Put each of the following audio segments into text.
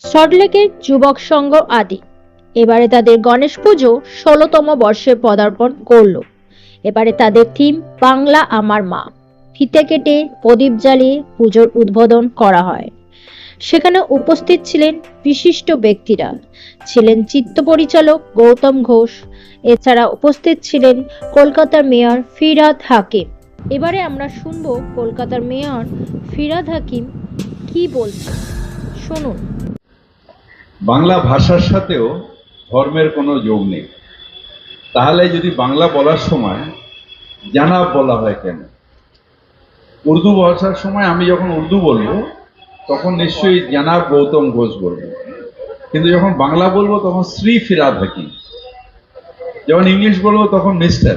সল্টলেকের যুবক সংঘ আদি এবারে তাদের গণেশ পুজো ১৬তম বর্ষে পদার্পণ করলো। এবারে তাদের থিম বাংলা আমার মা। ফিতে কেটে প্রদীপ জ্বালিয়ে পুজোর উদ্বোধন করা হয়। সেখানে উপস্থিত ছিলেন বিশিষ্ট ব্যক্তিরা, ছিলেন চিত্র পরিচালক গৌতম ঘোষ, এছাড়া উপস্থিত ছিলেন কলকাতার মেয়র ফিরহাদ হাকিম। এবারে আমরা শুনবো কলকাতার মেয়র ফিরহাদ হাকিম কি বলছেন, শুনুন। বাংলা ভাষার সাথেও ধর্মের কোনো যোগ নেই। তাহলে যদি বাংলা বলার সময় জানাব বলা হয় কেন? উর্দু ভাষার সময় আমি যখন উর্দু বলবো তখন নিশ্চয়ই জানাব গৌতম ঘোষ বলবো, কিন্তু যখন বাংলা বলবো তখন শ্রী ফিরহাদ হাকিম, যখন ইংলিশ বলবো তখন মিস্টার।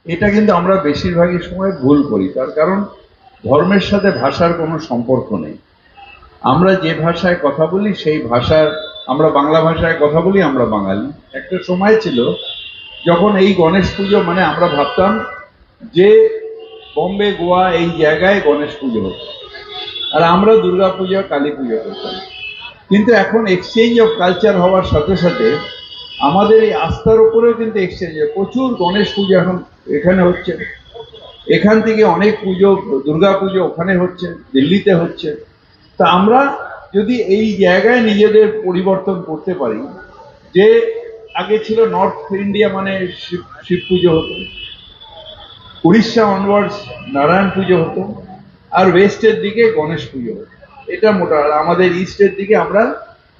এটা কিন্তু আমরা বেশিরভাগই সময় ভুল করি। তার কারণ ধর্মের সাথে ভাষার কোনো সম্পর্ক নেই। আমরা যে ভাষায় কথা বলি সেই ভাষার, আমরা বাংলা ভাষায় কথা বলি, আমরা বাঙালি। একটা সময় ছিল যখন এই গণেশ পুজো মানে আমরা ভাবতাম যে বম্বে গোয়া এই জায়গায় গণেশ পুজো হতো, আর আমরা দুর্গা পুজো কালী পুজো করতাম। কিন্তু এখন এক্সচেঞ্জ অফ কালচার হওয়ার সাথে সাথে আমাদের এই আস্থার উপরেও কিন্তু এক্সচেঞ্জ, প্রচুর গণেশ পুজো এখন এখানে হচ্ছে, এখান থেকে অনেক পুজো, দুর্গা পুজো ওখানে হচ্ছে, দিল্লিতে হচ্ছে। তা আমরা যদি এই জায়গায় নিজেদের পরিবর্তন করতে পারি, যে আগে ছিল নর্থ ইন্ডিয়া মানে শিব পুজো হতো, উড়িষ্যা অনওয়ার্ডস নারায়ণ পুজো হতো, আর ওয়েস্টের দিকে গণেশ পুজো হতো, এটা মোটা। আর আমাদের ইস্টের দিকে আমরা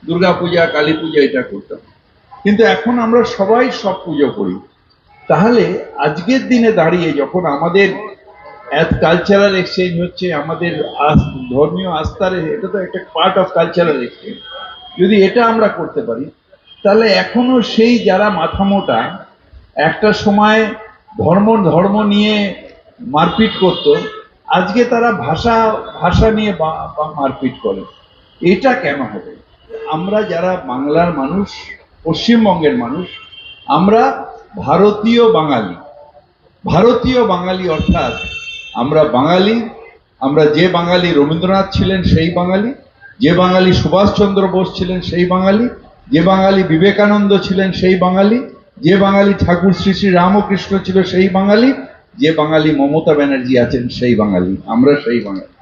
দুর্গা পূজা কালী পূজা এটা করতাম। কিন্তু এখন আমরা সবাই সব পুজো করি। তাহলে আজকের দিনে দাঁড়িয়ে যখন আমাদের কালচারাল এক্সচেঞ্জ হচ্ছে, আমাদের ধর্মীয় আস্থার, এটা তো একটা পার্ট অফ কালচারাল এক্সচেঞ্জ, যদি এটা আমরা করতে পারি তাহলে এখনো সেই যারা মাথা মোটা একটা সময় ধর্ম নিয়ে মারপিট করত, আজকে তারা ভাষা নিয়ে মারপিট করে। এটা কেন হবে? আমরা যারা বাংলার মানুষ, পশ্চিমবঙ্গের মানুষ, আমরা ভারতীয় বাঙালি অর্থাৎ আমরা বাঙালি। আমরা যে বাঙালি রবীন্দ্রনাথ ছিলেন সেই বাঙালি, যে বাঙালি সুভাষচন্দ্র বোস ছিলেন সেই বাঙালি, যে বাঙালি বিবেকানন্দ ছিলেন সেই বাঙালি, যে বাঙালি ঠাকুর শ্রী শ্রী রামকৃষ্ণ ছিল সেই বাঙালি, যে বাঙালি মমতা ব্যানার্জি আছেন সেই বাঙালি, আমরা সেই বাঙালি।